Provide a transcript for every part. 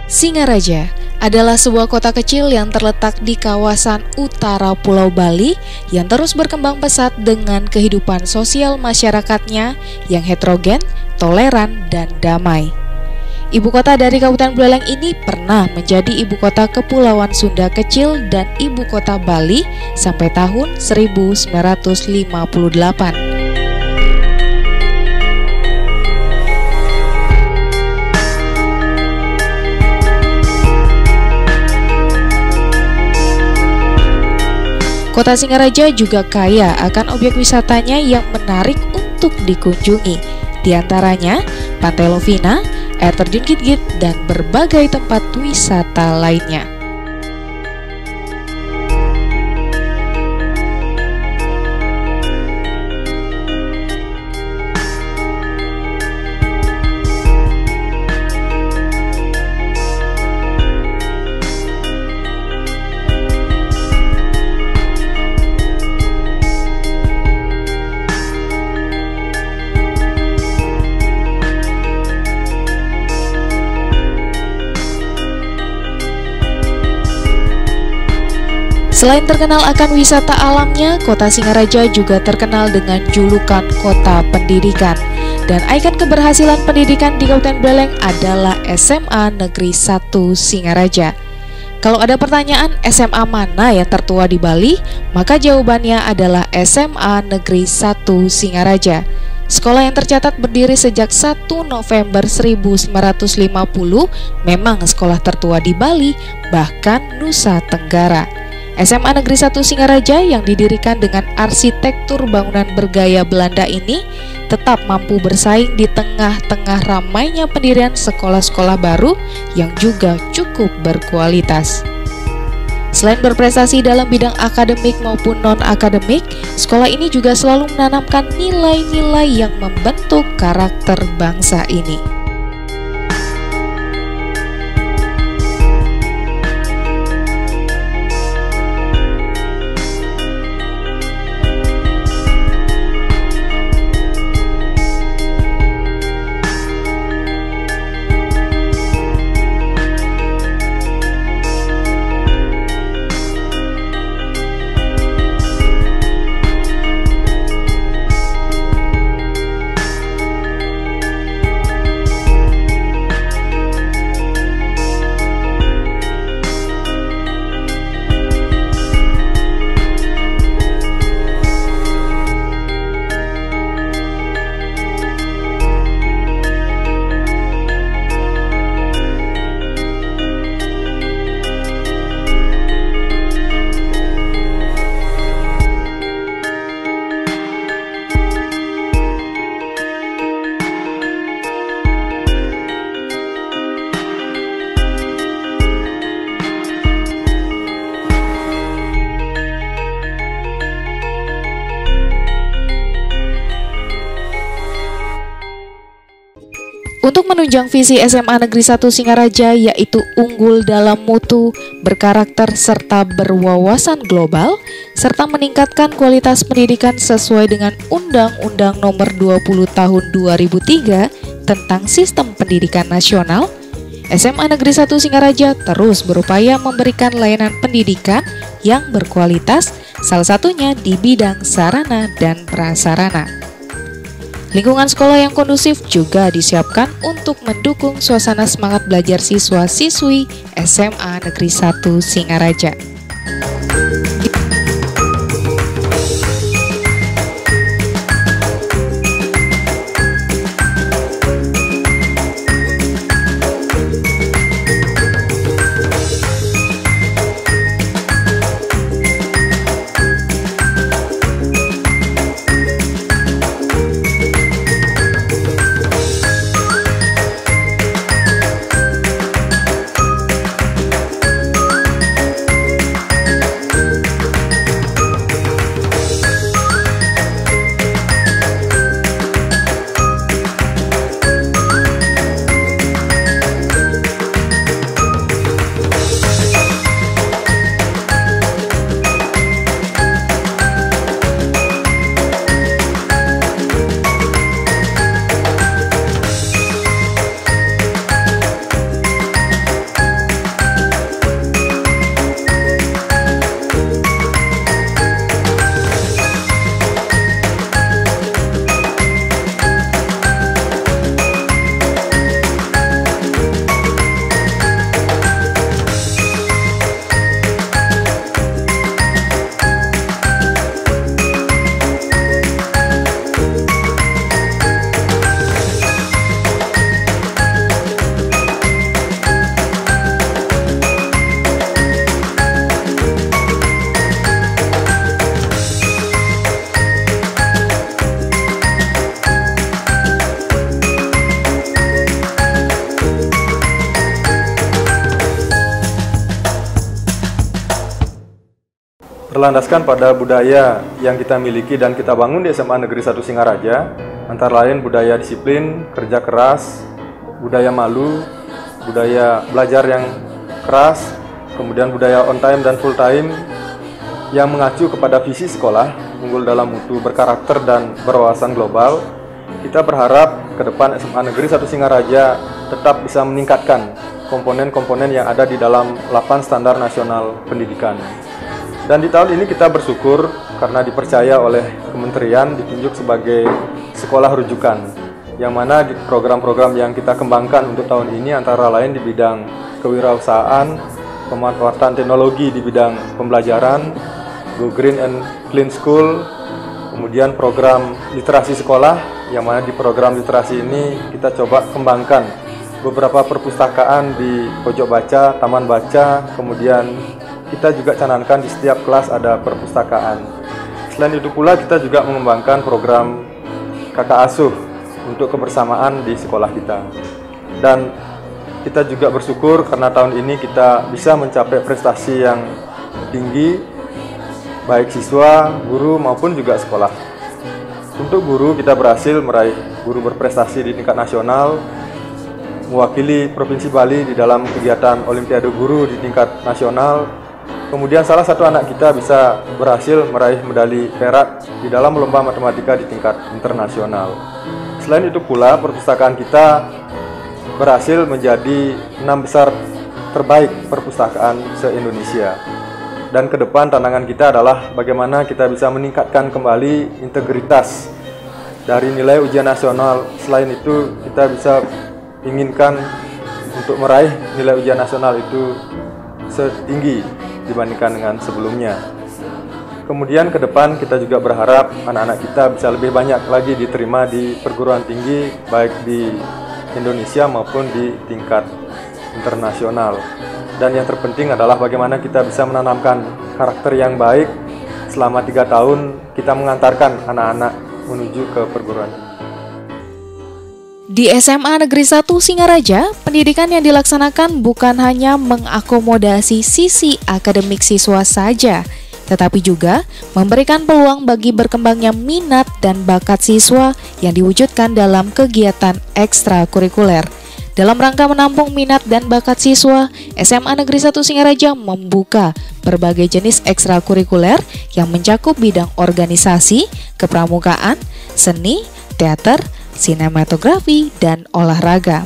Singaraja adalah sebuah kota kecil yang terletak di kawasan utara Pulau Bali yang terus berkembang pesat dengan kehidupan sosial masyarakatnya yang heterogen, toleran, dan damai. Ibu kota dari Kabupaten Buleleng ini pernah menjadi ibu kota Kepulauan Sunda kecil dan ibu kota Bali sampai tahun 1958. Kota Singaraja juga kaya akan objek wisatanya yang menarik untuk dikunjungi. Di antaranya Pantai Lovina, air terjun Git-Git, dan berbagai tempat wisata lainnya. Selain terkenal akan wisata alamnya, kota Singaraja juga terkenal dengan julukan kota pendidikan. Dan ikon keberhasilan pendidikan di Kabupaten Buleleng adalah SMA Negeri 1 Singaraja. Kalau ada pertanyaan SMA mana yang tertua di Bali, maka jawabannya adalah SMA Negeri 1 Singaraja. Sekolah yang tercatat berdiri sejak 1 November 1950 memang sekolah tertua di Bali, bahkan Nusa Tenggara. SMA Negeri 1 Singaraja yang didirikan dengan arsitektur bangunan bergaya Belanda ini tetap mampu bersaing di tengah-tengah ramainya pendirian sekolah-sekolah baru yang juga cukup berkualitas. Selain berprestasi dalam bidang akademik maupun non-akademik, sekolah ini juga selalu menanamkan nilai-nilai yang membentuk karakter bangsa ini. Untuk menunjang visi SMA Negeri 1 Singaraja yaitu unggul dalam mutu, berkarakter, serta berwawasan global, serta meningkatkan kualitas pendidikan sesuai dengan Undang-Undang Nomor 20 Tahun 2003 tentang Sistem Pendidikan Nasional, SMA Negeri 1 Singaraja terus berupaya memberikan layanan pendidikan yang berkualitas, salah satunya di bidang sarana dan prasarana. Lingkungan sekolah yang kondusif juga disiapkan untuk mendukung suasana semangat belajar siswa-siswi SMA Negeri 1 Singaraja. berlandaskan pada budaya yang kita miliki dan kita bangun di SMA Negeri 1 Singaraja, antara lain budaya disiplin, kerja keras, budaya malu, budaya belajar yang keras, kemudian budaya on time dan full time yang mengacu kepada visi sekolah, unggul dalam mutu, berkarakter dan berwawasan global. Kita berharap ke depan SMA Negeri 1 Singaraja tetap bisa meningkatkan komponen-komponen yang ada di dalam 8 standar nasional pendidikan. Dan di tahun ini kita bersyukur karena dipercaya oleh kementerian ditunjuk sebagai sekolah rujukan, yang mana di program-program yang kita kembangkan untuk tahun ini antara lain di bidang kewirausahaan, pemanfaatan teknologi di bidang pembelajaran, Go Green and Clean School, kemudian program literasi sekolah, yang mana di program literasi ini kita coba kembangkan beberapa perpustakaan di pojok baca, taman baca, kemudian kita juga canangkan di setiap kelas ada perpustakaan. Selain itu pula kita juga mengembangkan program kakak asuh untuk kebersamaan di sekolah kita. Dan kita juga bersyukur karena tahun ini kita bisa mencapai prestasi yang tinggi, baik siswa, guru maupun juga sekolah. Untuk guru kita berhasil meraih guru berprestasi di tingkat nasional, mewakili Provinsi Bali di dalam kegiatan Olimpiade Guru di tingkat nasional. Kemudian salah satu anak kita bisa berhasil meraih medali perak di dalam lomba matematika di tingkat internasional. Selain itu pula, perpustakaan kita berhasil menjadi 6 besar terbaik perpustakaan se-Indonesia. Dan ke depan tantangan kita adalah bagaimana kita bisa meningkatkan kembali integritas dari nilai ujian nasional. Selain itu, kita bisa inginkan untuk meraih nilai ujian nasional itu setinggi dibandingkan dengan sebelumnya. Kemudian ke depan kita juga berharap anak-anak kita bisa lebih banyak lagi diterima di perguruan tinggi, baik di Indonesia maupun di tingkat internasional. Dan yang terpenting adalah bagaimana kita bisa menanamkan karakter yang baik selama 3 tahun kita mengantarkan anak-anak menuju ke perguruan tinggi. Di SMA Negeri 1 Singaraja, pendidikan yang dilaksanakan bukan hanya mengakomodasi sisi akademik siswa saja, tetapi juga memberikan peluang bagi berkembangnya minat dan bakat siswa yang diwujudkan dalam kegiatan ekstrakurikuler. Dalam rangka menampung minat dan bakat siswa, SMA Negeri 1 Singaraja membuka berbagai jenis ekstrakurikuler yang mencakup bidang organisasi, kepramukaan, seni, teater, sinematografi, dan olahraga.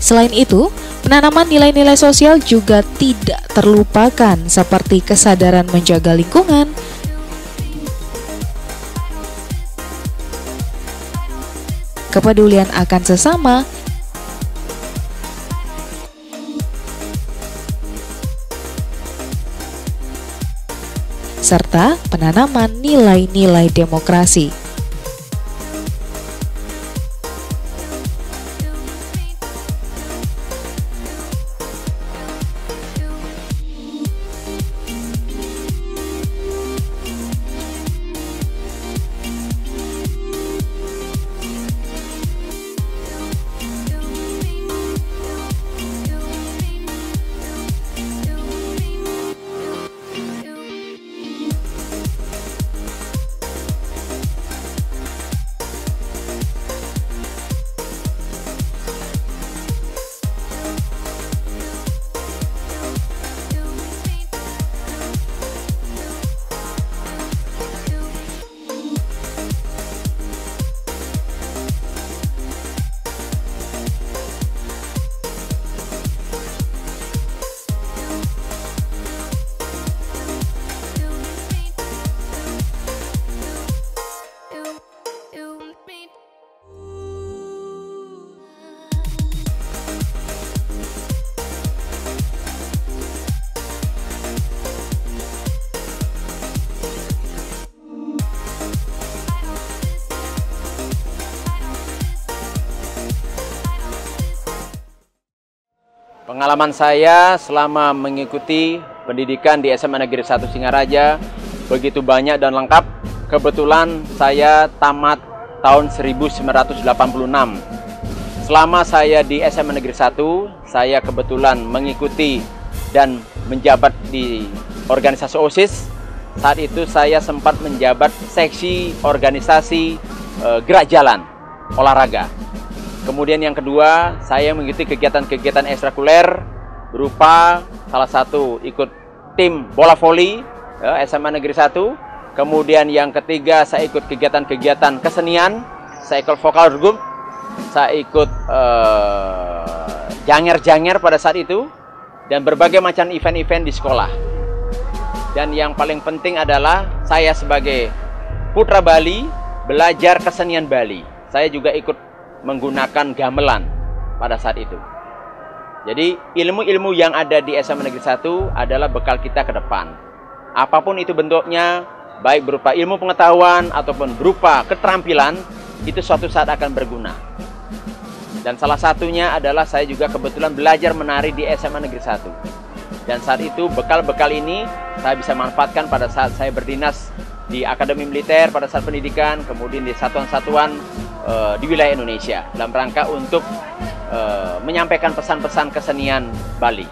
Selain itu, penanaman nilai-nilai sosial juga tidak terlupakan seperti kesadaran menjaga lingkungan, kepedulian akan sesama, serta penanaman nilai-nilai demokrasi. Pengalaman saya selama mengikuti pendidikan di SMA Negeri 1 Singaraja begitu banyak dan lengkap. Kebetulan saya tamat tahun 1986. Selama saya di SMA Negeri 1, saya kebetulan mengikuti dan menjabat di organisasi OSIS. Saat itu saya sempat menjabat seksi organisasi gerak jalan, olahraga. Kemudian yang kedua, saya mengikuti kegiatan-kegiatan ekstrakurikuler berupa salah satu ikut tim bola voli SMA Negeri 1. Kemudian yang ketiga, saya ikut kegiatan-kegiatan kesenian, saya ikut vokal group, saya ikut janger-janger pada saat itu, dan berbagai macam event-event di sekolah. Dan yang paling penting adalah saya sebagai putra Bali, belajar kesenian Bali. Saya juga ikut menggunakan gamelan pada saat itu. Jadi ilmu-ilmu yang ada di SMA Negeri 1 adalah bekal kita ke depan. Apapun itu bentuknya, baik berupa ilmu pengetahuan ataupun berupa keterampilan, itu suatu saat akan berguna. Dan salah satunya adalah saya juga kebetulan belajar menari di SMA Negeri 1. Dan saat itu bekal-bekal ini saya bisa manfaatkan pada saat saya berdinas di Akademi Militer pada saat pendidikan, kemudian di satuan-satuan di wilayah Indonesia dalam rangka untuk menyampaikan pesan-pesan kesenian Bali.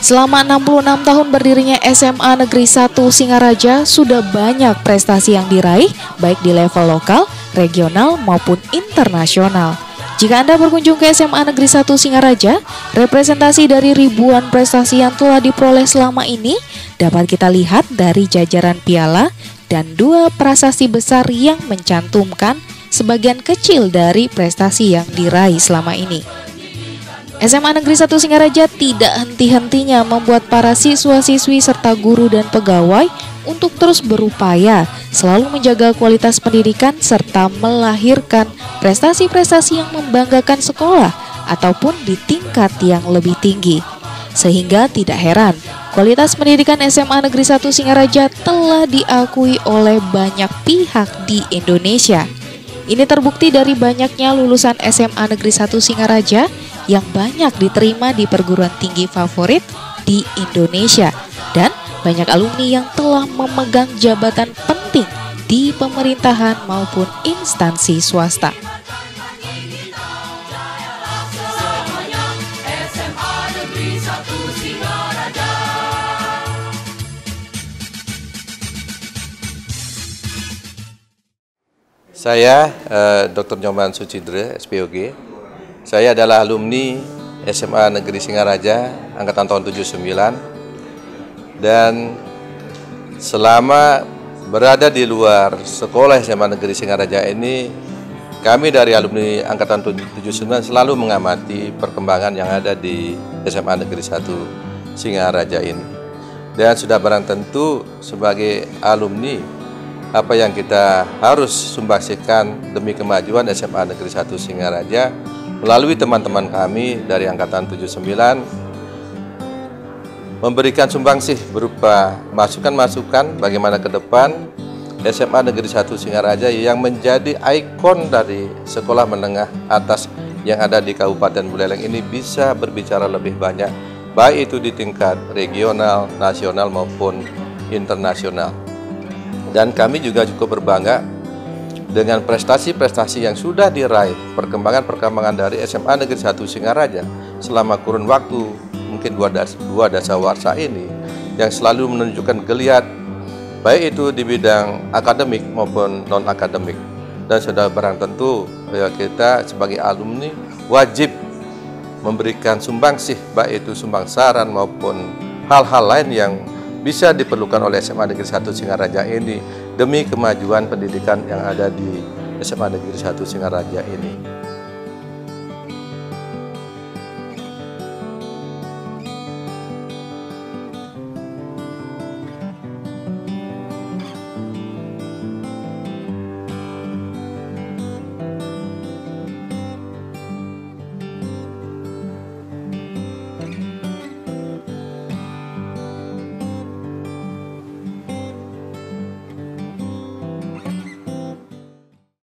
Selama 66 tahun berdirinya SMA Negeri 1 Singaraja, sudah banyak prestasi yang diraih baik di level lokal, regional maupun internasional. Jika Anda berkunjung ke SMA Negeri 1 Singaraja, representasi dari ribuan prestasi yang telah diperoleh selama ini dapat kita lihat dari jajaran piala dan 2 prasasti besar yang mencantumkan sebagian kecil dari prestasi yang diraih selama ini. SMA Negeri 1 Singaraja tidak henti-hentinya membuat para siswa-siswi serta guru dan pegawai untuk terus berupaya selalu menjaga kualitas pendidikan serta melahirkan prestasi-prestasi yang membanggakan sekolah ataupun di tingkat yang lebih tinggi. Sehingga tidak heran kualitas pendidikan SMA Negeri 1 Singaraja telah diakui oleh banyak pihak di Indonesia. Ini terbukti dari banyaknya lulusan SMA Negeri 1 Singaraja yang banyak diterima di perguruan tinggi favorit di Indonesia dan banyak alumni yang telah memegang jabatan penting di pemerintahan maupun instansi swasta. Saya Dr. Nyoman Sucidre, SPOG. Saya adalah alumni SMA Negeri Singaraja angkatan tahun 79. Dan selama berada di luar sekolah SMA Negeri Singaraja ini, kami dari alumni Angkatan 79 selalu mengamati perkembangan yang ada di SMA Negeri 1 Singaraja ini. Dan sudah barang tentu sebagai alumni, apa yang kita harus sumbangsikan demi kemajuan SMA Negeri 1 Singaraja melalui teman-teman kami dari Angkatan 79 memberikan sumbangsih berupa masukan-masukan bagaimana ke depan SMA Negeri 1 Singaraja yang menjadi ikon dari sekolah menengah atas yang ada di Kabupaten Buleleng ini bisa berbicara lebih banyak, baik itu di tingkat regional, nasional maupun internasional. Dan kami juga cukup berbangga dengan prestasi-prestasi yang sudah diraih, perkembangan-perkembangan dari SMA Negeri 1 Singaraja selama kurun waktu mungkin dua dasawarsa ini yang selalu menunjukkan geliat baik itu di bidang akademik maupun non-akademik. Dan sudah barang tentu ya, kita sebagai alumni wajib memberikan sumbangsih, baik itu sumbang saran maupun hal-hal lain yang bisa diperlukan oleh SMA Negeri 1 Singaraja ini demi kemajuan pendidikan yang ada di SMA Negeri 1 Singaraja ini.